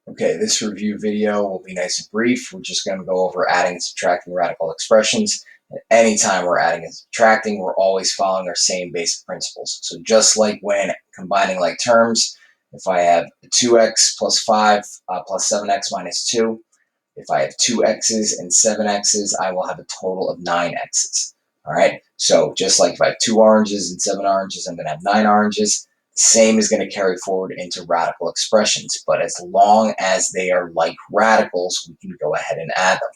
Okay, this review video will be nice and brief. We're just going to go over adding and subtracting radical expressions. And anytime we're adding and subtracting, we're always following our same basic principles. So just like when combining like terms, if I have 2x plus 5 plus 7x minus 2, if I have 2x's and 7x's, I will have a total of 9x's. All right, so just like if I have 2 oranges and 7 oranges, I'm going to have 9 oranges. Same is going to carry forward into radical expressions, but as long as they are like radicals, we can go ahead and add them.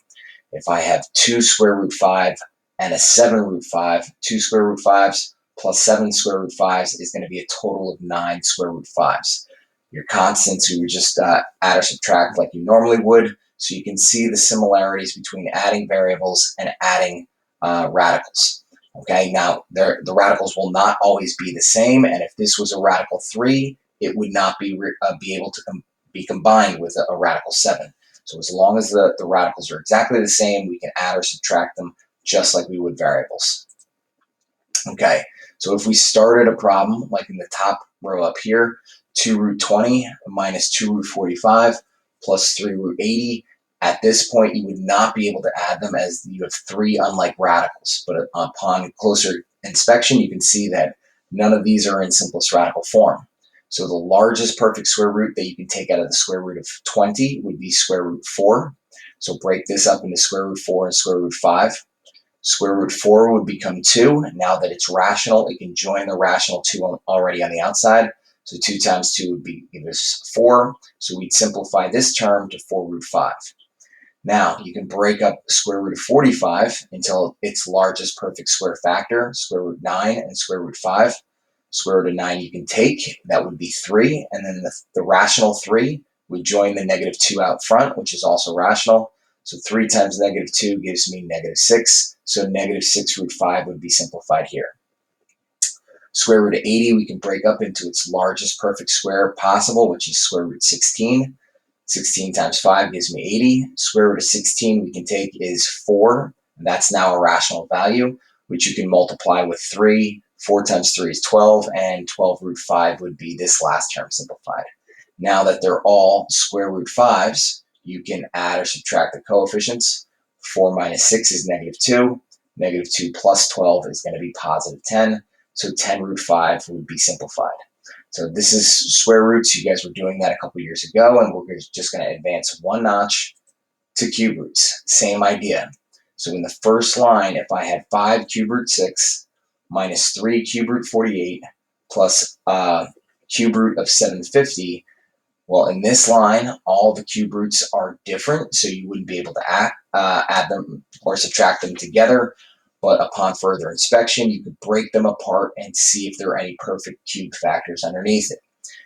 If I have 2 square root 5 and a 7 root 5, 2 square root 5s plus 7 square root 5s is going to be a total of 9 square root 5s. Your constants, we would just add or subtract like you normally would, so you can see the similarities between adding variables and adding radicals. Okay, now the radicals will not always be the same, and if this was a radical 3, it would not be able to be combined with a radical 7. So as long as the radicals are exactly the same, we can add or subtract them just like we would variables. Okay, so if we started a problem like in the top row up here, 2 root 20 minus 2 root 45 plus 3 root 80, at this point, you would not be able to add them as you have 3 unlike radicals. But upon closer inspection, you can see that none of these are in simplest radical form. So the largest perfect square root that you can take out of the square root of 20 would be square root 4. So break this up into square root 4 and square root 5. Square root 4 would become 2. Now that it's rational, it can join the rational 2 already on the outside. So 2 times 2 would give us 4. So we'd simplify this term to 4 root 5. Now, you can break up square root of 45 until its largest perfect square factor, square root 9 and square root 5. Square root of 9 you can take, that would be 3, and then the rational 3 would join the negative 2 out front, which is also rational. So 3 times negative 2 gives me negative 6, so negative 6 root 5 would be simplified here. Square root of 80 we can break up into its largest perfect square possible, which is square root 16. 16 times 5 gives me 80. Square root of 16 we can take is 4. And that's now a rational value, which you can multiply with 3. 4 times 3 is 12, and 12 root 5 would be this last term simplified. Now that they're all square root 5s, you can add or subtract the coefficients. 4 minus 6 is negative 2. Negative 2 plus 12 is going to be positive 10. So 10 root 5 would be simplified. So this is square roots. You guys were doing that a couple years ago, and we're just going to advance one notch to cube roots. Same idea. So in the first line, if I had 5 cube root 6 minus 3 cube root 48 plus cube root of 750, well, in this line, all the cube roots are different, so you wouldn't be able to add them or subtract them together. But upon further inspection, you could break them apart and see if there are any perfect cube factors underneath it.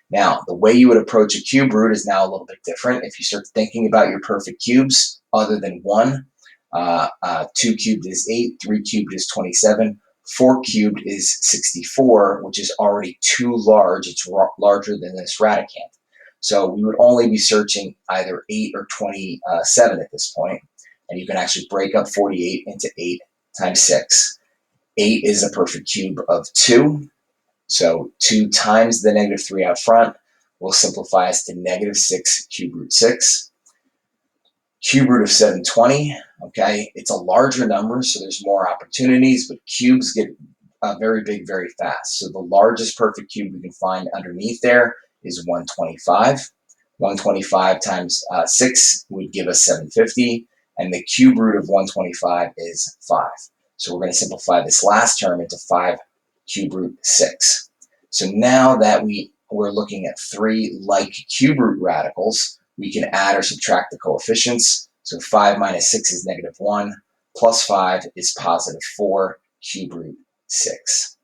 Now, the way you would approach a cube root is now a little bit different. If you start thinking about your perfect cubes other than 1, 2 cubed is 8, 3 cubed is 27, 4 cubed is 64, which is already too large. It's larger than this radicand. So we would only be searching either 8 or 27 at this point. And you can actually break up 48 into 8 times 6. 8 is a perfect cube of 2. So 2 times the negative 3 out front will simplify us to negative 6 cube root 6. Cube root of 720, okay, it's a larger number, so there's more opportunities, but cubes get very big very fast. So the largest perfect cube we can find underneath there is 125. 125 times 6 would give us 750. And the cube root of 125 is 5. So we're going to simplify this last term into 5 cube root 6. So now that we're looking at 3 like cube root radicals, we can add or subtract the coefficients. So 5 minus 6 is negative 1, plus 5 is positive 4 cube root 6.